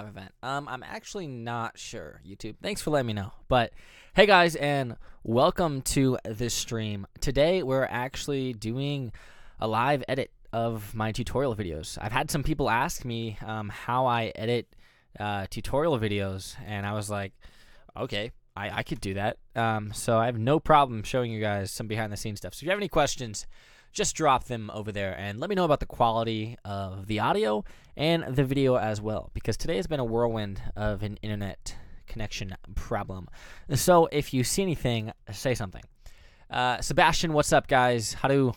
live event? I'm actually not sure, YouTube. Thanks for letting me know. But hey guys, and welcome to this stream. Today we're actually doing a live edit of my tutorial videos. I've had some people ask me how I edit tutorial videos, and I was like, okay, I could do that. So I have no problem showing you guys some behind the scenes stuff. So if you have any questions, just drop them over there and let me know about the quality of the audio and the video as well, because today has been a whirlwind of an internet connection problem. So if you see anything, say something. Sebastian, what's up, guys? Hello,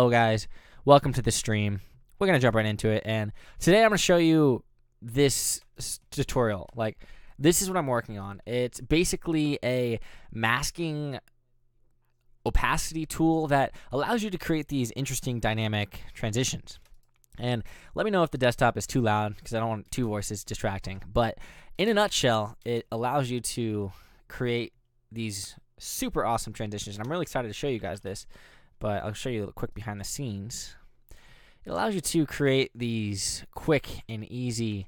guys. Welcome to the stream. We're going to jump right into it, and today I'm going to show you this tutorial. Like, this is what I'm working on. It's basically a masking opacity tool that allows you to create these interesting dynamic transitions. And let me know if the desktop is too loud, because I don't want two voices distracting. But in a nutshell, it allows you to create these super awesome transitions. And I'm really excited to show you guys this, but I'll show you a quick behind the scenes. It allows you to create these quick and easy,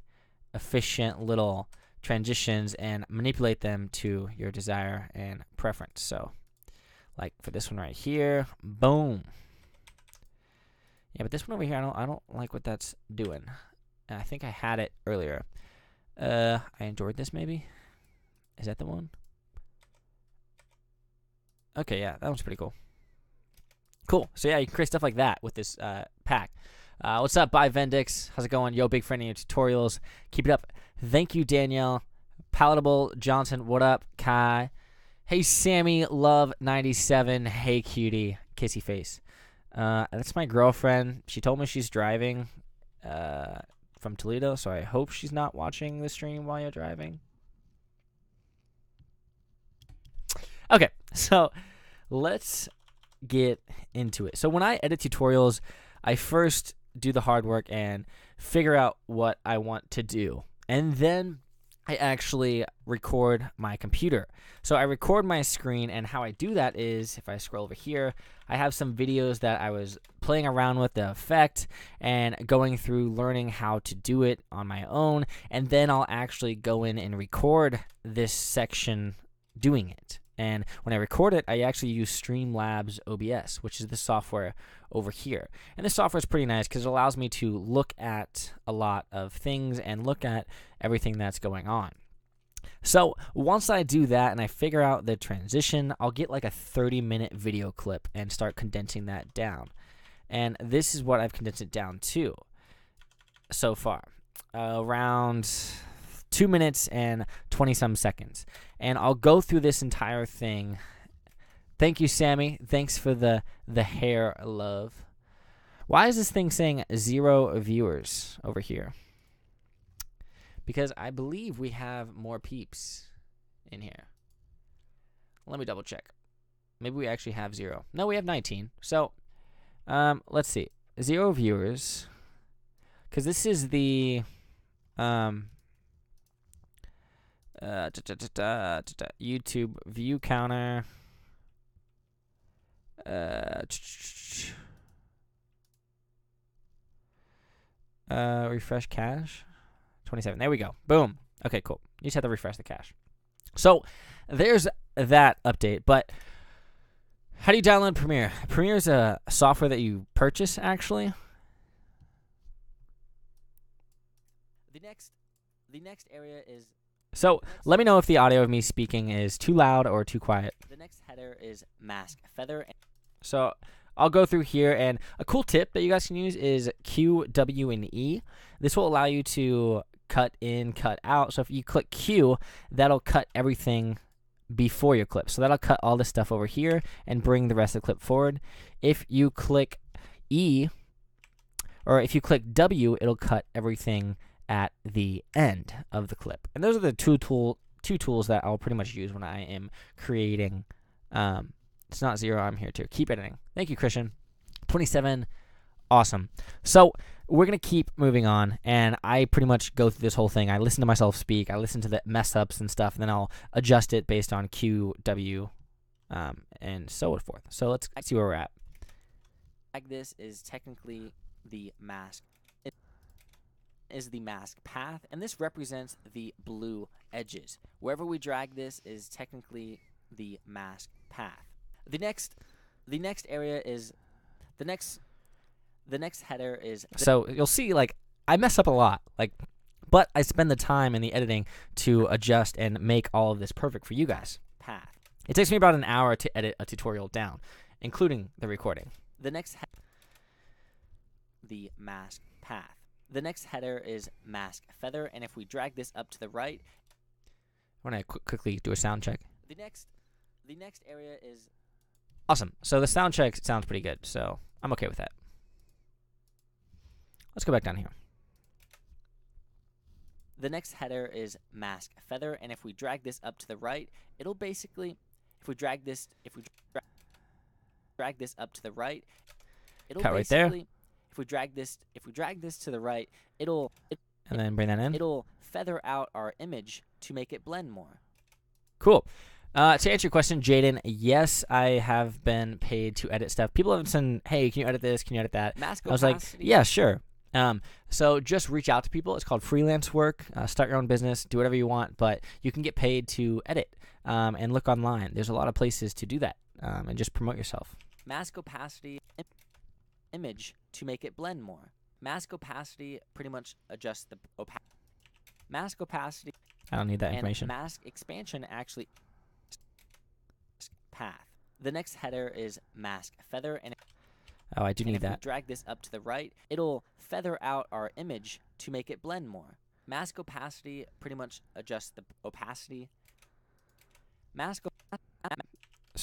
efficient little transitions and manipulate them to your desire and preference. So like for this one right here, boom. Yeah, but this one over here, I don't like what that's doing. And I think I had it earlier. I enjoyed this maybe. Is that the one? Okay, yeah, that one's pretty cool. Cool. So yeah, you can create stuff like that with this pack. What's up, Bye Vendix? How's it going? Yo, big fan of your tutorials. Keep it up. Thank you, Danielle. Palatable Johnson, what up? Kai. Hey, Sammy Love 97. Hey, cutie. Kissy face. That's my girlfriend. She told me she's driving from Toledo, so I hope she's not watching the stream while you're driving. Okay, so let's get into it. So when I edit tutorials, I first do the hard work and figure out what I want to do. And then I actually record my computer. So I record my screen, and how I do that is, if I scroll over here, I have some videos that I was playing around with the effect and going through learning how to do it on my own, and then I'll actually go in and record this section doing it. And when I record it, I actually use Streamlabs OBS, which is the software over here. And this software is pretty nice because it allows me to look at a lot of things and look at everything that's going on. So once I do that and I figure out the transition, I'll get like a 30-minute video clip and start condensing that down. And this is what I've condensed it down to so far. Around 2 minutes and 20-some seconds. And I'll go through this entire thing. Thank you, Sammy. Thanks for the hair love. Why is this thing saying 0 viewers over here? Because I believe we have more peeps in here. Let me double check. Maybe we actually have 0. No, we have 19. So, let's see. 0 viewers. Because this is the YouTube view counter. Refresh cache. 27. There we go. Boom. Okay, cool. You just have to refresh the cache. So there's that update. But how do you download Premiere? Premiere is a software that you purchase, actually. The next area is. So let me know if the audio of me speaking is too loud or too quiet. The next header is mask feather. So I'll go through here, and a cool tip that you guys can use is Q, W, and E. This will allow you to cut in, cut out. So if you click Q, that'll cut everything before your clip. So that'll cut all this stuff over here and bring the rest of the clip forward. If you click E, or if you click W, it'll cut everything at the end of the clip. And those are the two tools that I'll pretty much use when I am creating. It's not 0. I'm here too. Keep editing. Thank you, Christian. 27. Awesome. So we're going to keep moving on, and I pretty much go through this whole thing. I listen to myself speak. I listen to the mess ups and stuff, and then I'll adjust it based on Q, W, and so forth. So let's see where we're at. Like this is technically the mask. is the mask path, and this represents the blue edges. Wherever we drag this is technically the mask path. The next area is the next header is. So you'll see, like, I mess up a lot, like, but I spend the time in the editing to adjust and make all of this perfect for you guys. Path. It takes me about an hour to edit a tutorial down, including the recording. The mask path. The next header is mask feather, and if we drag this up to the right, I want to quickly do a sound check. The next area is awesome. So the sound check sounds pretty good, so I'm okay with that. Let's go back down here. The next header is mask feather, and if we drag this up to the right, it'll basically, if we drag this up to the right, it'll cut right there. If we drag this to the right, and then bring that in. It'll feather out our image to make it blend more. Cool. To answer your question, Jaden, yes, I have been paid to edit stuff. People have said, "Hey, can you edit this? Can you edit that?" Mask I was like, "Yeah, sure." So just reach out to people. It's called freelance work. Start your own business. Do whatever you want, but you can get paid to edit and look online. There's a lot of places to do that and just promote yourself. Mask opacity image to make it blend more. Mask opacity pretty much adjusts the opacity. Mask opacity. I don't need that and information. Mask expansion actually path. The next header is mask feather, and oh, I do need if that. we drag this up to the right, it'll feather out our image to make it blend more. Mask opacity pretty much adjusts the opacity. So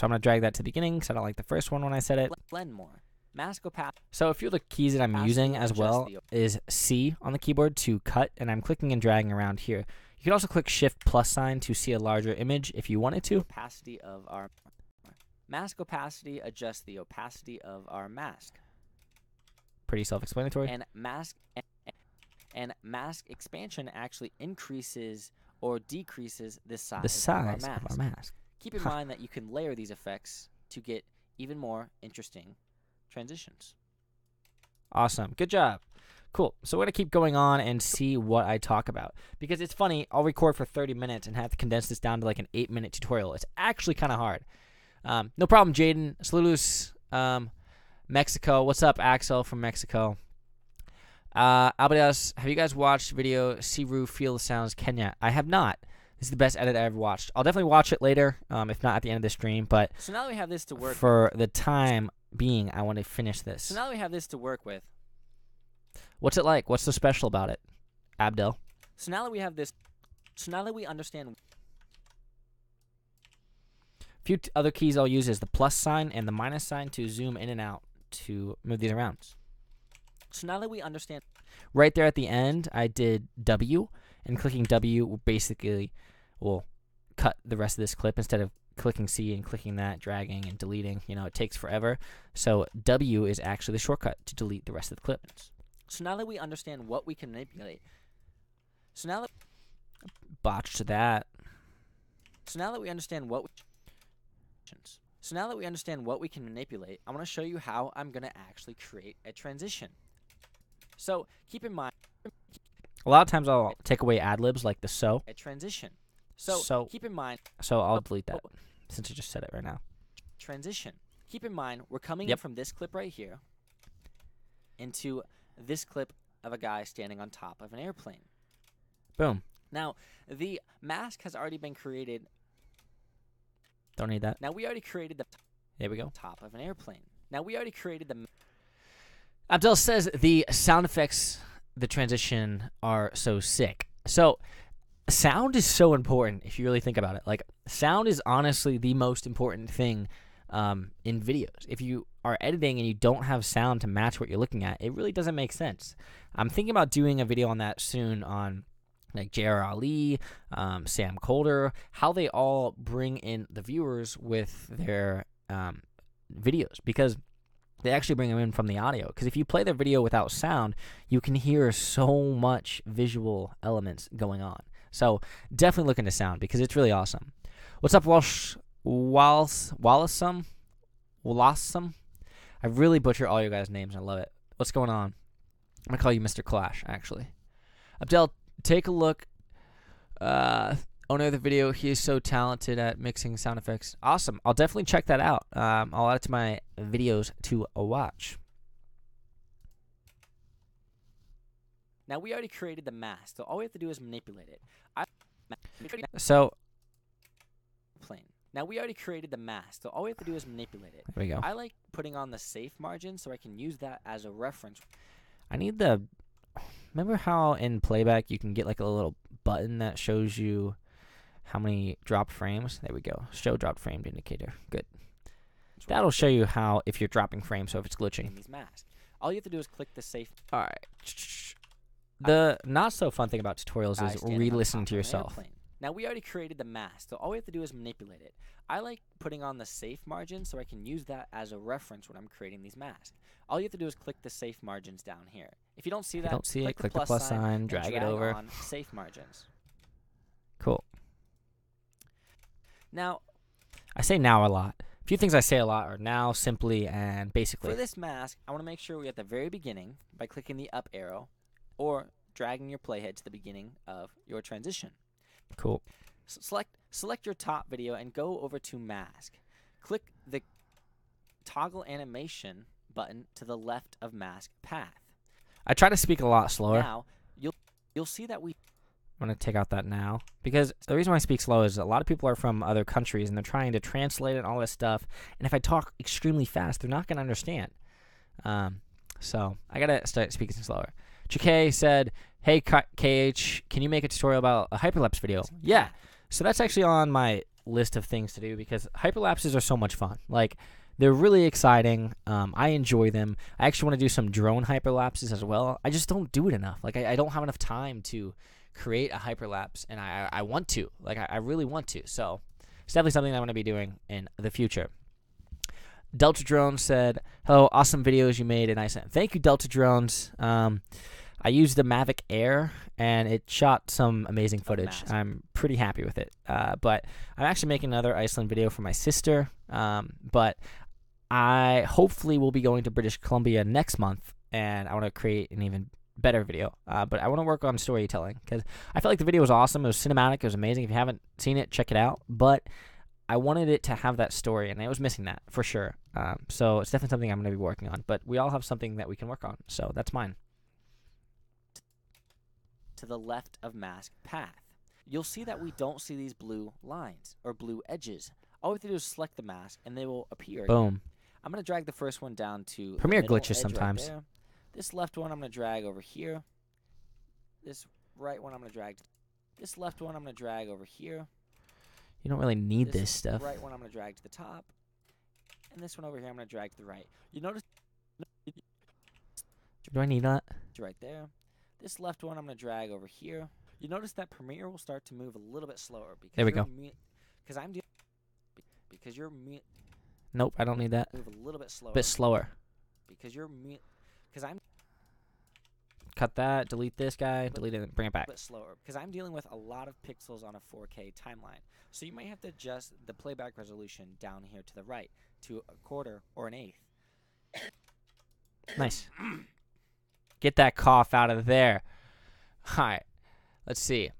I'm going to drag that to the beginning because I don't like the first one when I said it. Blend more. Mask opacity. So a few of the keys that I'm using as well is C on the keyboard to cut, and I'm clicking and dragging around here. You can also click Shift plus sign to see a larger image if you wanted to. Opacity of our mask opacity adjusts the opacity of our mask. Pretty self-explanatory. And mask expansion actually increases or decreases the size of our mask. Keep in mind that you can layer these effects to get even more interesting transitions. Awesome. Good job. Cool. So we're going to keep going on and see what I talk about. Because it's funny, I'll record for 30 minutes and have to condense this down to like an 8-minute tutorial. It's actually kind of hard. No problem, Jaden. Saludos, Mexico. What's up, Axel from Mexico? Albadas, have you guys watched video Siru Feel the Sounds Kenya? I have not. This is the best edit I ever watched. I'll definitely watch it later, if not at the end of the stream. But so now we have this to work for the time being, I want to finish this. So now we have this to work with. What's it like? What's so special about it, Abdel? So now that we have this, so now that we understand. A few other keys I'll use is the plus sign and the minus sign to zoom in and out to move these around. So now that we understand. Right there at the end, I did W, and clicking W basically will cut the rest of this clip instead of clicking C and clicking that, dragging and deleting. You know, it takes forever. So W is actually the shortcut to delete the rest of the clip. So now that we understand what we can manipulate. So now that botched that. So now that we understand what we can manipulate, I want to show you how I'm going to actually create a transition. So keep in mind, a lot of times I'll take away ad-libs like the so. A transition. So keep in mind. So I'll delete that since I just said it right now. Transition. Keep in mind, we're coming in from this clip right here into this clip of a guy standing on top of an airplane. Boom. Now, the mask has already been created. Don't need that. Now, we already created the there we go. Top of an airplane. Now, we already created the. Abdel says the sound effects, the transition are so sick. So, sound is so important if you really think about it. Like, sound is honestly the most important thing in videos. If you are editing and you don't have sound to match what you're looking at, it really doesn't make sense. I'm thinking about doing a video on that soon on like J.R. Ali, Sam Colder, how they all bring in the viewers with their videos, because they actually bring them in from the audio. Because if you play their video without sound, you can hear so much visual elements going on. So definitely look into sound because it's really awesome. What's up, Wallasum? I really butcher all your guys' names. I love it. What's going on? I'm going to call you Mr. Clash, actually. Abdel, take a look. Owner of the video, he is so talented at mixing sound effects. Awesome. I'll definitely check that out. I'll add it to my videos to watch. Now we already created the mask, so all we have to do is manipulate it. So Plane. Now we already created the mask, so all we have to do is manipulate it. there we go. I like putting on the safe margin so I can use that as a reference. I need the. Remember how in playback you can get like a little button that shows you how many dropped frames? There we go. Show dropped framed indicator. Good. That'll show you how if you're dropping frames, so if it's glitching. These masks. All you have to do is click the safe. All right. The not so fun thing about tutorials is re-listening to yourself. Airplane. Now we already created the mask, so all we have to do is manipulate it. I like putting on the safe margin so I can use that as a reference when I'm creating these masks. All you have to do is click the safe margins down here. If you don't see that, click the plus sign, drag it over. On safe margins. Cool. Now, I say now a lot. A few things I say a lot are now, simply, and basically. For this mask, I want to make sure we're at the very beginning by clicking the up arrow or dragging your playhead to the beginning of your transition. Cool. So select your top video and go over to mask. Click the toggle animation button to the left of mask path. I try to speak a lot slower. Now, you'll see that I'm going to take out that now. Because the reason why I speak slow is a lot of people are from other countries and they're trying to translate it and all this stuff. And if I talk extremely fast, they're not going to understand. So I got to start speaking slower. JK said, hey, KH, can you make a tutorial about a hyperlapse video? Yeah. So that's actually on my list of things to do because hyperlapses are so much fun. Like, they're really exciting. I enjoy them. I actually want to do some drone hyperlapses as well. I just don't do it enough. Like, I don't have enough time to create a hyperlapse, and I want to. Like, I really want to. So it's definitely something I want to be doing in the future. Delta Drones said, hello, awesome videos you made. And I said, thank you, Delta Drones. I used the Mavic Air, and it shot some amazing footage. I'm pretty happy with it. But I'm actually making another Iceland video for my sister. But I hopefully will be going to British Columbia next month, and I want to create an even better video. But I want to work on storytelling because I felt like the video was awesome. It was cinematic. It was amazing. If you haven't seen it, check it out. But I wanted it to have that story, and it was missing that for sure. So it's definitely something I'm going to be working on. But we all have something that we can work on. So that's mine. To the left of mask path. You'll see that we don't see these blue lines or blue edges. All we have to do is select the mask, and they will appear. Boom. Again. I'm going to drag the first one down to Premiere the middle glitches edge sometimes. Right there. This left one I'm going to drag over here. This right one I'm going to drag. This left one I'm going to drag over here. You don't really need this stuff. Right one I'm going to drag to the top. And this one over here I'm going to drag to the right. You notice? Do I need that? Right there. This left one I'm going to drag over here. You notice that Premiere will start to move a little bit slower. Because there we go. Because I'm doing. Because you're. Nope, I don't need that. Move a little bit slower. Bit slower. Because you're. Because I'm. Cut that. Delete this guy. Delete it. Bring it back. A bit slower. Because I'm dealing with a lot of pixels on a 4K timeline. So you might have to adjust the playback resolution down here to the right to a quarter or an eighth. Nice. Get that cough out of there. All right. Let's see.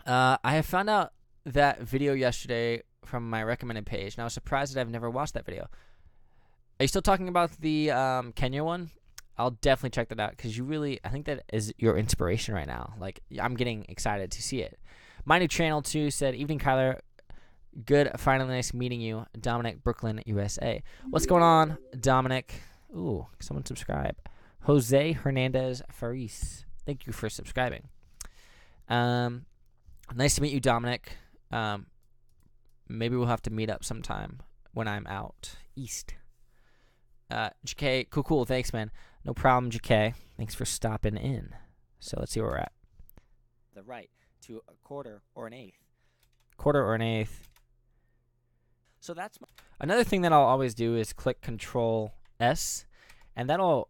I have found out that video yesterday from my recommended page, and I was surprised that I've never watched that video. Are you still talking about the Kenya one? I'll definitely check that out because I think that is your inspiration right now. Like, I'm getting excited to see it. My new channel, too, said, evening, Kyler. Good, finally nice meeting you. Dominic, Brooklyn, USA. What's going on, Dominic? Ooh, someone subscribe. Jose Hernandez Faris. Thank you for subscribing. Nice to meet you, Dominic. Maybe we'll have to meet up sometime when I'm out east. JK, cool. Thanks, man. No problem, JK. Thanks for stopping in. So let's see where we're at. The right to a quarter or an eighth. Quarter or an eighth. So that's another thing that I'll always do is click Control S, and that'll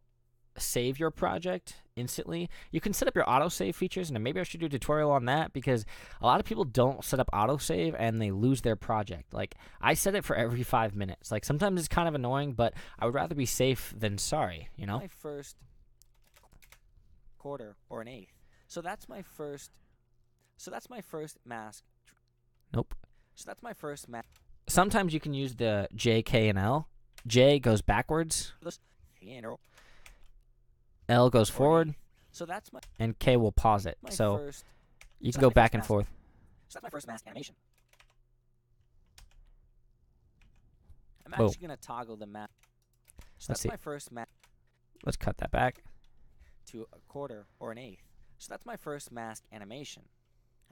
save your project instantly. You can set up your autosave features, and maybe I should do a tutorial on that because a lot of people don't set up autosave and they lose their project. Like, I set it for every 5 minutes. Like, sometimes it's kind of annoying, but I would rather be safe than sorry, you know? My first quarter or an eighth. So that's my first. So that's my first mask. Nope. So that's my first mask. Sometimes you can use the J, K, and L. J goes backwards. L goes forward. So that's my. And K will pause it. So first. you can go back and forth. So that's my first mask animation. I'm Boom. actually gonna toggle the mask. So Let's that's see. my first mask Let's cut that back. to a quarter or an eighth. So that's my first mask animation.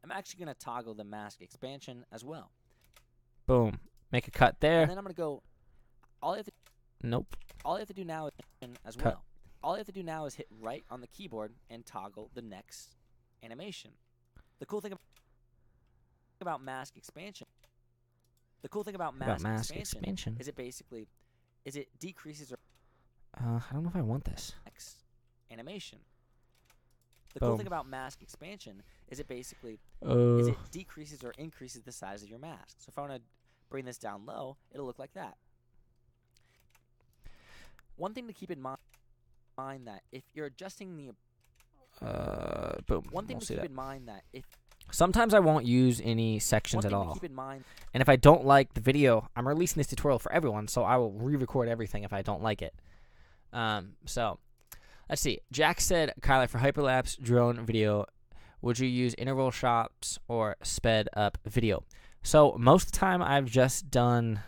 I'm actually gonna toggle the mask expansion as well. Boom. Make a cut there. And then I'm gonna go. All you have to. Nope. All you have to do now is as Cut. well. All you have to do now is hit right on the keyboard and toggle the next animation. The cool thing about mask expansion. The cool thing about mask expansion is it decreases or I don't know if I want this. next animation. The Boom. cool thing about mask expansion is it decreases or increases the size of your mask. So if I want to bring this down low, it'll look like that. One thing to keep in mind that if you're adjusting the boom. one thing We'll to see keep that. in mind that if Sometimes I won't use any sections one at thing to all. keep in mind And if I don't like the video, I'm releasing this tutorial for everyone, so I will re-record everything if I don't like it. So, let's see. Jack said, Kyler, for hyperlapse drone video, would you use interval shots or sped up video? So, most of the time I've just done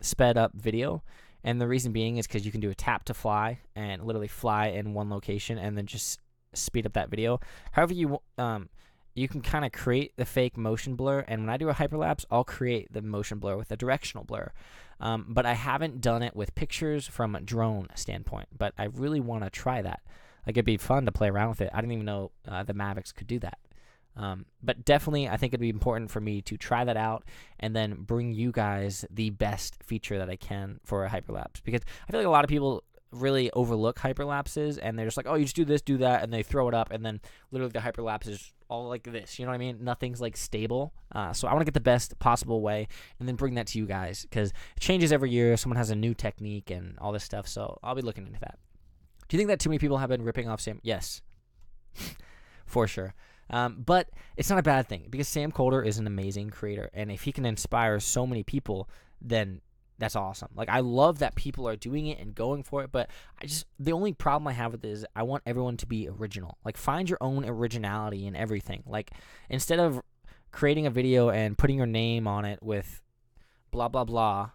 sped up video, and the reason being is because you can do a tap to fly and literally fly in one location and then just speed up that video. However you can kind of create the fake motion blur, and when I do a hyperlapse, I'll create the motion blur with a directional blur. But I haven't done it with pictures from a drone standpoint, but I really want to try that. Like, it'd be fun to play around with it. I didn't even know the Mavics could do that. But definitely, I think it'd be important for me to try that out and then bring you guys the best feature that I can for a hyperlapse, because I feel like a lot of people really overlook hyperlapses, and they're just like, oh, you just do this, do that, and they throw it up, and then literally the hyperlapse is all like this. You know what I mean? Nothing's like stable. So I want to get the best possible way and then bring that to you guys, because it changes every year. Someone has a new technique and all this stuff, so I'll be looking into that. Do you think that too many people have been ripping off Sam? Yes, for sure. But it's not a bad thing, because Sam Coulter is an amazing creator, and if he can inspire so many people, then that's awesome. Like, I love that people are doing it and going for it, but the only problem I have with it is I want everyone to be original. Like, find your own originality in everything. Like, instead of creating a video and putting your name on it with blah, blah, blah,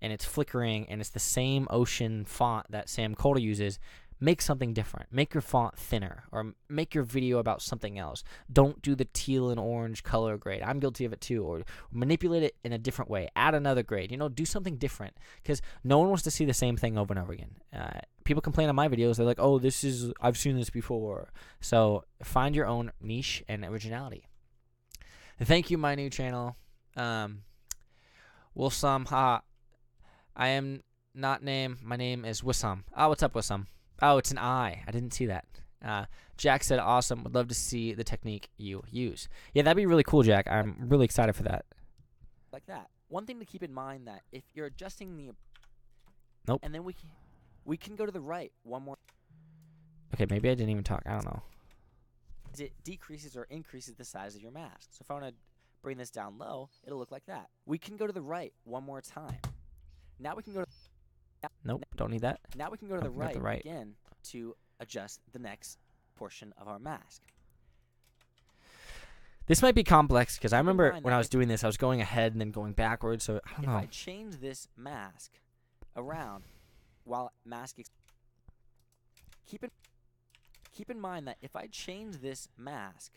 and it's flickering and it's the same ocean font that Sam Coulter uses, make something different. Make your font thinner, or make your video about something else. Don't do the teal and orange color grade. I'm guilty of it too. Or manipulate it in a different way. Add another grade. Do something different, because no one wants to see the same thing over and over again. People complain on my videos. They're like, oh, I've seen this before. So find your own niche and originality. Thank you, my new channel. Wilsam, ha. I am not name. My name is Wissam. Oh, what's up, Wissam? Oh, it's an I. I didn't see that. Jack said, awesome. Would love to see the technique you use. Yeah, that'd be really cool, Jack. I'm really excited for that. like that. One thing to keep in mind that if you're adjusting the Nope. And then we can go to the right one more. Okay, maybe I didn't even talk. I don't know. It decreases or increases the size of your mask. So if I want to bring this down low, it'll look like that. We can go to the right one more time. Now we can go to Nope, don't need that. Now we can go to the Okay, go right, to the right. again to adjust the next portion of our mask. This might be complex, because I Keep in remember mind when that I was doing this, I was going ahead and then going backwards, so I don't If know. I change this mask around while keep in mind that if I change this mask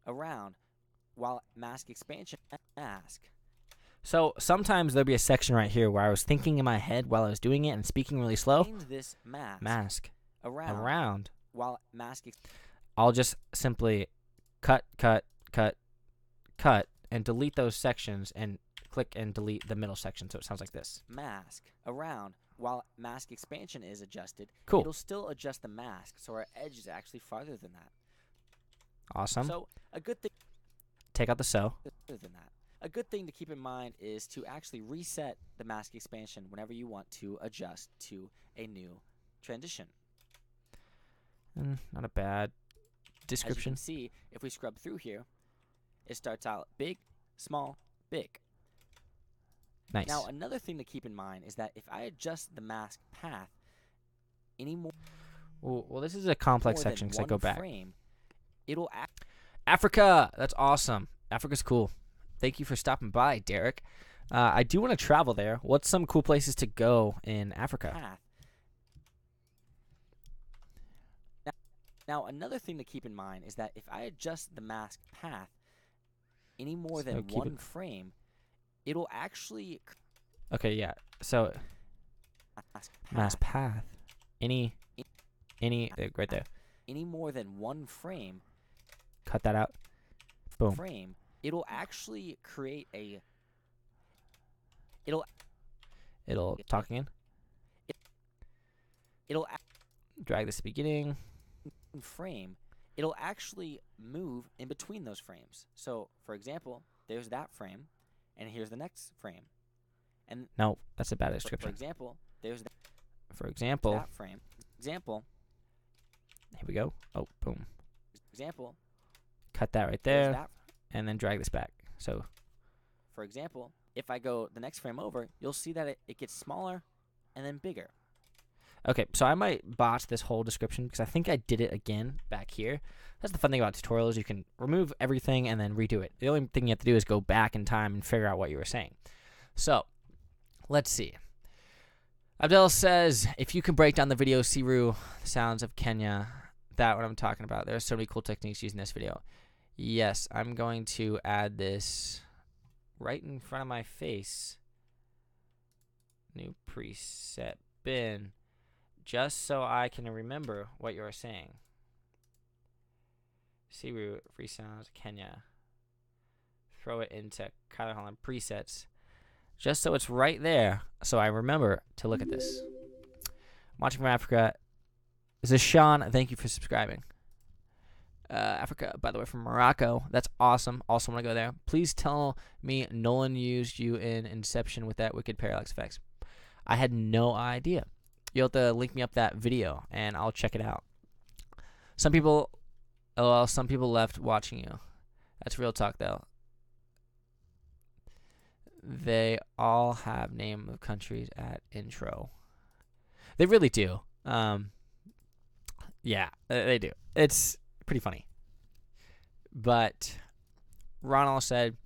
around while mask expansion mask. So sometimes there'll be a section right here where I was thinking in my head while I was doing it and speaking really slow. Change this Mask. around while mask. I'll just simply cut, and delete those sections and click and delete the middle section, so it sounds like this. Mask around while mask expansion is adjusted. Cool. It'll still adjust the mask, so our edge is actually farther than that. Awesome. So a good thing. Take out the so. Farther than that. A good thing to keep in mind is to actually reset the mask expansion whenever you want to adjust to a new transition. Not a bad description. As you can see, if we scrub through here, it starts out big, small, big. Nice. Now, another thing to keep in mind is that if I adjust the mask path any more, Well, this is a complex section because I go back. Frame, it'll Africa, that's awesome. Africa's cool. Thank you for stopping by, Derek. I do want to travel there. What's some cool places to go in Africa? Path. Now, another thing to keep in mind is that if I adjust the mask path any more than one frame, it'll actually. Okay, yeah. So mask path. Any right there. Any more than one frame. Cut that out. Boom. Frame. It'll actually create a. It'll talk again. It'll drag this to the beginning. Frame. It'll actually move in between those frames. So, for example, there's that frame, and here's the next frame. And no, that's a bad description. For example, there's that. For example, that frame. Example. Here we go. Oh, boom. Example. Cut that right there, and then drag this back. So, for example, if I go the next frame over, you'll see that it gets smaller and then bigger. Okay, so I might botch this whole description because I think I did it again back here. That's the fun thing about tutorials. You can remove everything and then redo it. The only thing you have to do is go back in time and figure out what you were saying. So, let's see. Abdel says, if you can break down the video, Siru, sounds of Kenya, that's what I'm talking about. There are so many cool techniques used in this video. Yes, I'm going to add this right in front of my face. New preset bin. Just so I can remember what you were saying. Siru, free sounds, Kenya. Throw it into Kyler Holland presets. Just so it's right there, so I remember to look at this. Watching from Africa. This is Sean. Thank you for subscribing. Africa, by the way, from Morocco. That's awesome. Also want to go there. Please tell me Nolan used you in Inception with that wicked parallax effects. I had no idea. You'll have to link me up that video, and I'll check it out. Some people left watching you. That's real talk, though. They all have name of countries at intro. They really do. Yeah, they do. It's pretty funny. But Ronald said,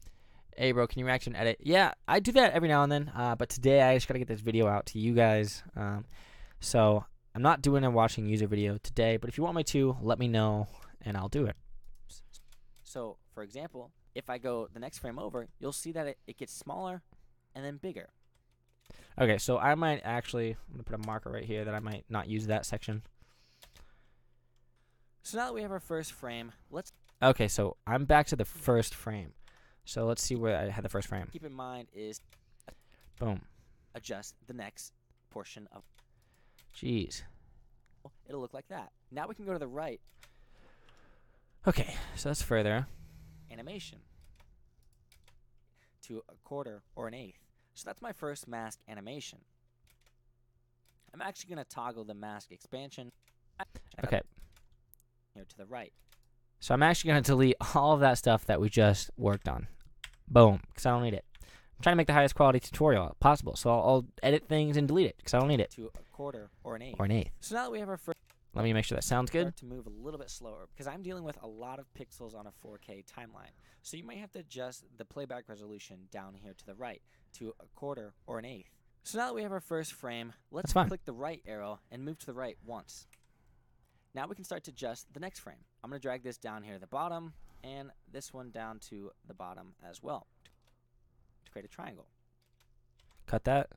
hey, bro, can you react and edit? Yeah, I do that every now and then. But today I just got to get this video out to you guys. So I'm not doing a watching user video today. But if you want me to, let me know, and I'll do it. So, for example, if I go the next frame over, you'll see that it gets smaller and then bigger. Okay, so I might actually, I'm going to put a marker right here that I might not use that section. So now that we have our first frame, okay, so I'm back to the first frame. So let's see where I had the first frame. Keep in mind is boom. Adjust the next portion of. Jeez. It'll look like that. Now we can go to the right. Okay, so that's further. Animation. To a quarter or an eighth. So that's my first mask animation. I'm actually going to toggle the mask expansion. Okay. Here to the right. So I'm actually going to delete all of that stuff that we just worked on. Boom, because I don't need it. I'm trying to make the highest quality tutorial possible, so I'll edit things and delete it because I don't need it. To a quarter or an eighth. Or an eighth. So now that we have our first. Let me make sure that sounds good. To move a little bit slower because I'm dealing with a lot of pixels on a 4K timeline. So you might have to adjust the playback resolution down here to the right to a quarter or an eighth. So now that we have our first frame, let's click the right arrow and move to the right once. Now we can start to adjust the next frame. I'm going to drag this down here to the bottom and this one down to the bottom as well to create a triangle. Cut that.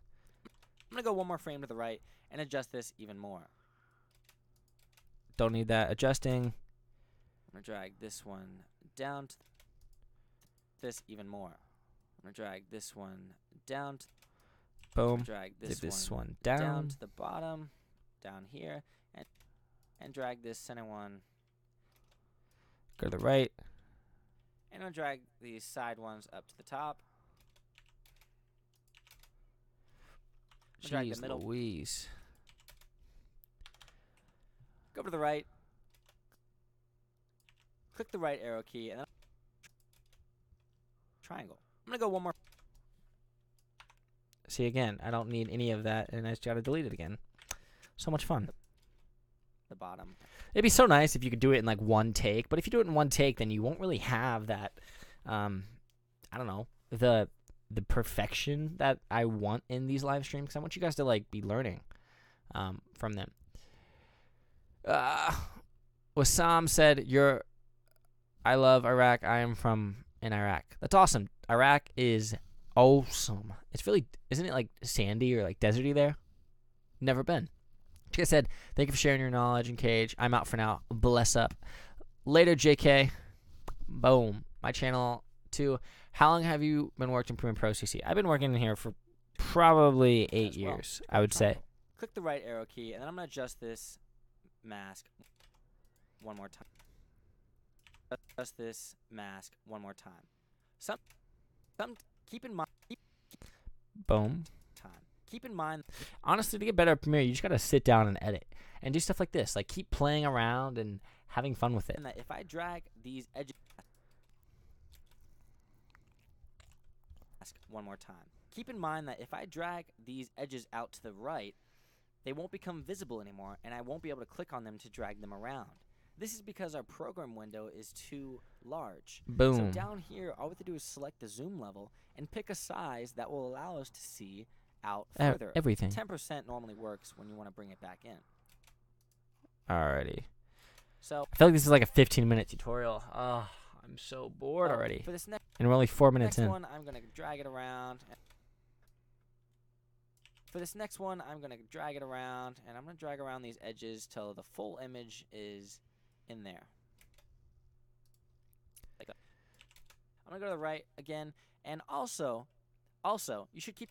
I'm going to go one more frame to the right and adjust this even more. Don't need that adjusting. I'm going to drag this one down to this even more. I'm going to drag this one down to boom. Drag this one down to the bottom, down here, and drag this center one. Go to the right. And I'll drag these side ones up to the top. Drag the middle. Louise. Go to the right. click the right arrow key, and then triangle. I'm going to go one more. See, again, I don't need any of that, and I just got to delete it again. So much fun. The bottom. It'd be so nice if you could do it in like one take, but if you do it in one take, then you won't really have that, I don't know, the perfection that I want in these live streams, because I want you guys to like be learning from them. Wassam said, I love Iraq. I am from in Iraq. That's awesome. Iraq is awesome. It's really, isn't it like sandy or like deserty there? Never been. Like I said, thank you for sharing your knowledge and Cage. I'm out for now. Bless up. Later, JK. Boom. My channel too. How long have you been working in Pro CC? I've been working in here for probably 8 years, I would say. Click the right arrow key, and then I'm going to adjust this mask one more time. Adjust this mask one more time. Keep in mind. Boom. Keep in mind, honestly, to get better at Premiere, you just got to sit down and edit and do stuff like this. Like, keep playing around and having fun with it. And that if I drag these edges one more time. Keep in mind that if I drag these edges out to the right, they won't become visible anymore, and I won't be able to click on them to drag them around. This is because our program window is too large. Boom. So down here, all we have to do is select the zoom level and pick a size that will allow us to see out further. Everything. 10% normally works when you want to bring it back in. Alrighty. So I feel like this is like a 15-minute tutorial. Oh, I'm so bored already. For this and we're only 4 minutes in. Next one, I'm going to drag it around. For this next one, I'm going to drag it around, and I'm going to drag around these edges till the full image is in there. Like that. I'm going to go to the right again, and also, you should keep...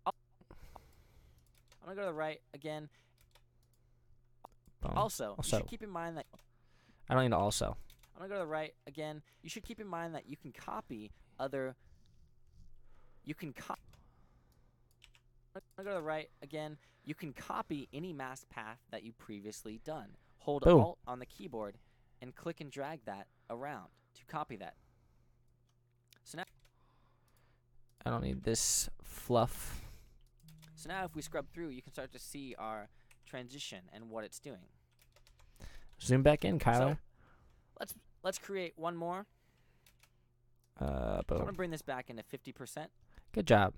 I'm going to go to the right again. Boom. Also, you should keep in mind that... I don't need to also. I'm going to go to the right again. You should keep in mind that you can copy other... You can copy... I'm going to go to the right again. You can copy any mask path that you previously done. Hold Alt on the keyboard and click and drag that around to copy that. So now... I don't need this fluff. So now if we scrub through, you can start to see our transition and what it's doing. Zoom back in, Kyler. So let's create one more. So I'm going to bring this back into 50%. Good job.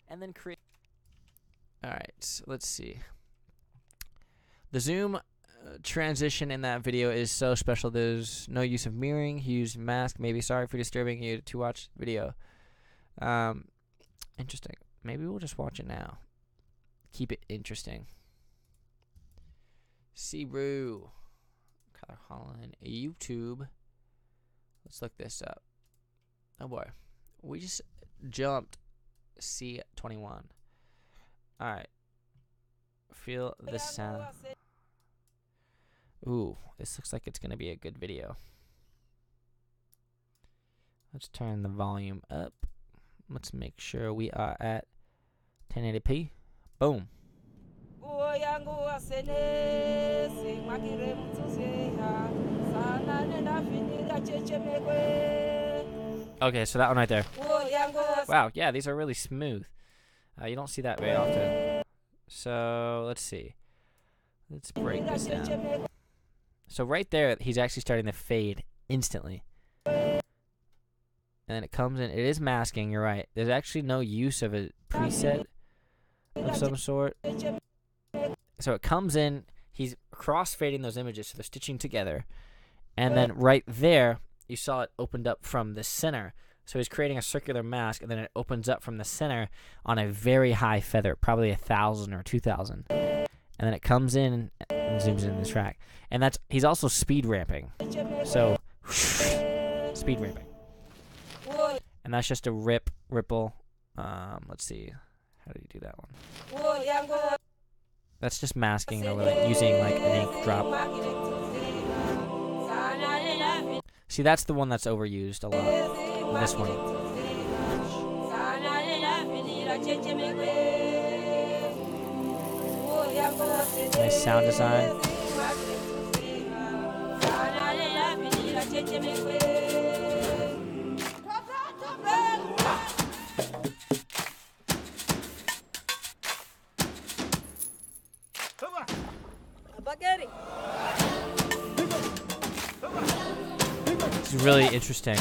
And then create. All right, so let's see. The zoom transition in that video is so special. There's no use of mirroring. He used mask. Maybe sorry for disturbing you to watch the video. Interesting. Maybe we'll just watch it now. Keep it interesting. Sebrew. Color Holland. YouTube. Let's look this up. Oh boy. We just jumped C21. Alright. Feel the sound. Ooh, this looks like it's going to be a good video. Let's turn the volume up. Let's make sure we are at 1080p. Boom. Okay, so that one right there. Wow, yeah, these are really smooth. You don't see that very often. So, let's see. Let's break this down. So right there, he's actually starting to fade instantly. And then it comes in. It is masking, you're right. There's actually no use of a preset of some sort. So it comes in. He's cross-fading those images, so they're stitching together. And then right there, you saw it opened up from the center. So he's creating a circular mask, and then it opens up from the center on a very high feather, probably 1,000 or 2,000. And then it comes in and zooms in the track. And that's he's also speed ramping. So speed ramping. And that's just a ripple. Let's see. How do you do that one? That's just masking over using like an ink drop. See, that's the one that's overused a lot. This one. Nice sound design. It's really interesting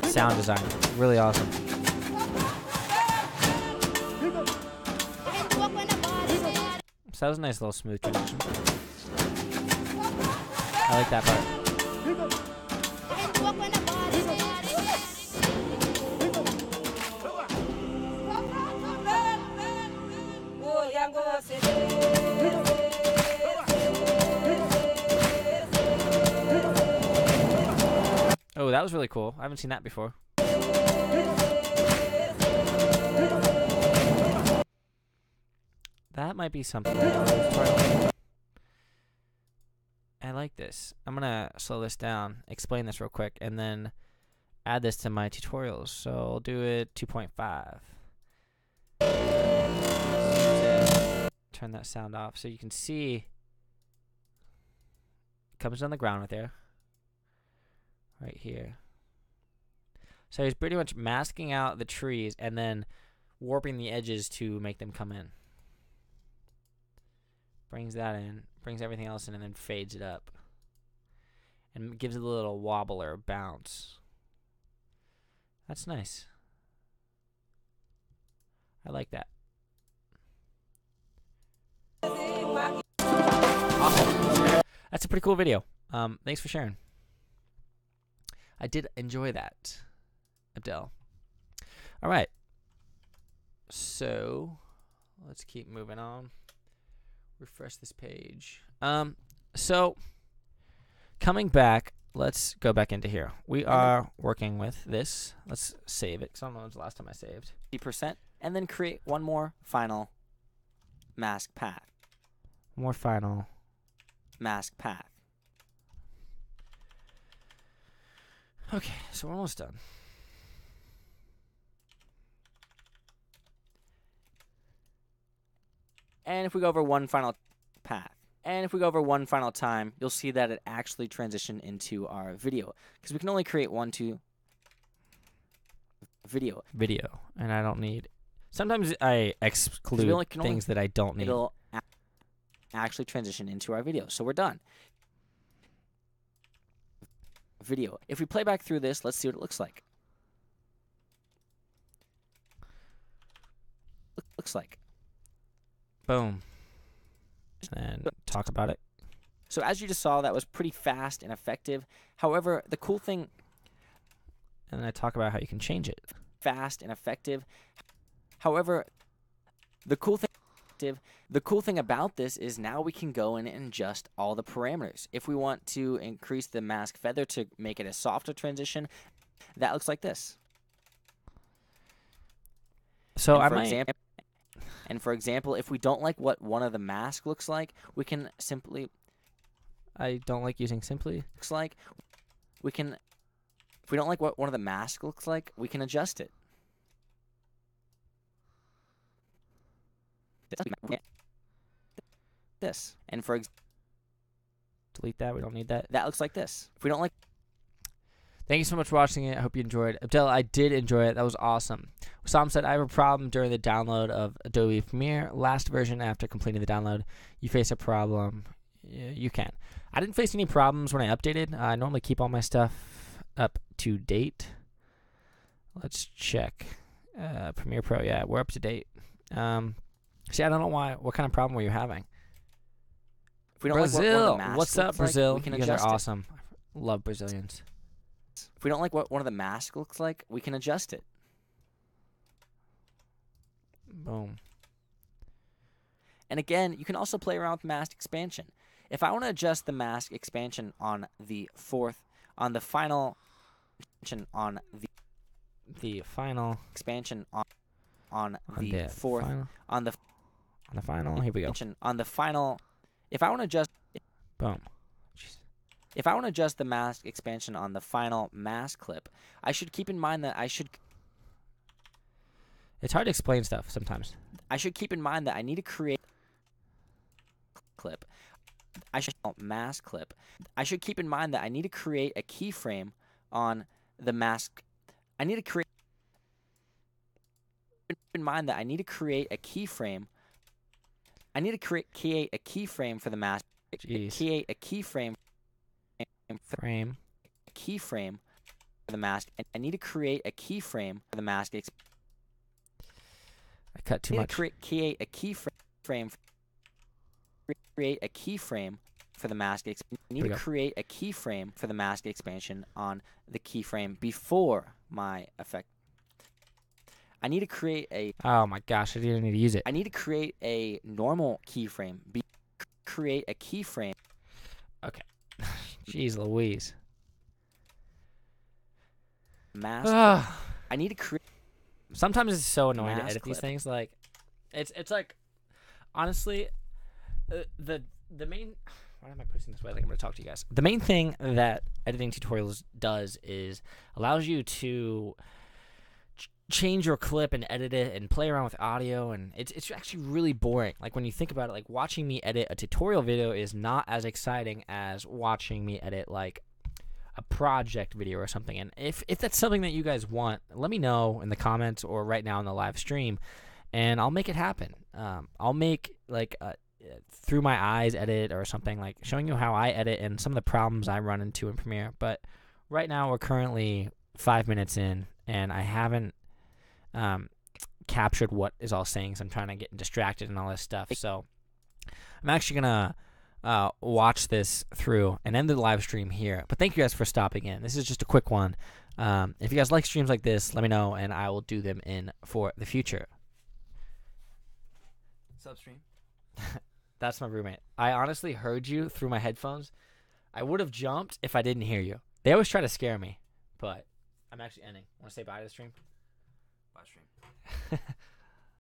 sound design. Really awesome. So that was a nice little smooth transition. I like that part. Oh, that was really cool. I haven't seen that before. That might be something. I like this. I'm going to slow this down, explain this real quick, and then add this to my tutorials. So I'll do it 2.5. Turn that sound off so you can see it comes on the ground right there. Right here. So he's pretty much masking out the trees and then warping the edges to make them come in. Brings that in, brings everything else in, and then fades it up. And gives it a little wobble or bounce. That's nice. I like that. Awesome. That's a pretty cool video. Thanks for sharing. I did enjoy that, Abdel. All right. So let's keep moving on. Refresh this page. So coming back, let's go back into here. We are working with this. Let's save it because I don't know when's the last time I saved. 50%, and then create one more final mask path. More final mask path. Okay, so we're almost done. And if we go over one final path, and if we go over one final time, you'll see that it actually transitioned into our video. Because we can only create video. And I don't need... Sometimes I exclude things that I don't need. It'll actually transition into our video. So we're done. Video. If we play back through this, let's see what it looks like. Looks like. Boom. And talk about it. So as you just saw, that was pretty fast and effective. However, the cool thing... And then I talk about how you can change it. Fast and effective. However, the cool thing about this is now we can go in and adjust all the parameters. If we want to increase the mask feather to make it a softer transition, that looks like this. So for example, if we don't like what one of the masks looks like, we can simply... I don't like using simply. Looks like we can... If we don't like what one of the masks looks like, we can adjust it. This. And for example... Delete that. We don't need that. That looks like this. If we don't like... Thank you so much for watching it. I hope you enjoyed. Abdel, I did enjoy it. That was awesome. Sam said, I have a problem during the download of Adobe Premiere. Last version after completing the download, you face a problem. Yeah, you can. I didn't face any problems when I updated. I normally keep all my stuff up to date. Let's check. Premiere Pro, yeah, we're up to date. See, I don't know what kind of problem were you having? If we don't Brazil, like what's up, Brazil? Like, you guys are awesome. Love Brazilians. If we don't like what one of the masks looks like, we can adjust it. Boom. And again, you can also play around with mask expansion. If I want to adjust the mask expansion on the final expansion here we go. On the final, if I want to adjust, boom. Jeez. If I want to adjust the mask expansion on the final mask clip, I should keep in mind that It's hard to explain stuff sometimes. I should keep in mind that I need to create clip. I should mask clip. I should keep in mind that I need to create a keyframe on the mask. I need to create in mind that I need to create a keyframe. I need to create a keyframe for the mask. Create a keyframe keyframe for the mask. And I need to create a keyframe for the mask. I cut too much. Create a keyframe. Create a keyframe for the mask. I need to create a keyframe for the mask expansion on the keyframe before my effect. I need to create a. Oh my gosh! I didn't need to use it. I need to create a normal keyframe. Create a keyframe. Okay. Jeez Louise. Mask. I need to create. Sometimes it's so annoying to edit these things. Like, it's like, honestly, the main. Why am I pushing this way? Like I'm gonna talk to you guys. The main thing that editing tutorials does is allows you to change your clip and edit it and play around with audio, and it's actually really boring. Like when you think about it, like watching me edit a tutorial video is not as exciting as watching me edit like a project video or something. And if that's something that you guys want, let me know in the comments or right now in the live stream, and I'll make it happen. I'll make like a through my eyes edit or something, like showing you how I edit and some of the problems I run into in Premiere. But right now we're currently 5 minutes in, and I haven't captured what is all saying, so I'm trying to get distracted and all this stuff. So I'm actually gonna watch this through and end the live stream here. But thank you guys for stopping in. This is just a quick one. If you guys like streams like this, let me know and I will do them in for the future. Sub stream. That's my roommate. I honestly heard you through my headphones. I would have jumped if I didn't hear you. They always try to scare me, but I'm actually ending. Want to say bye to the stream? Bye, stream.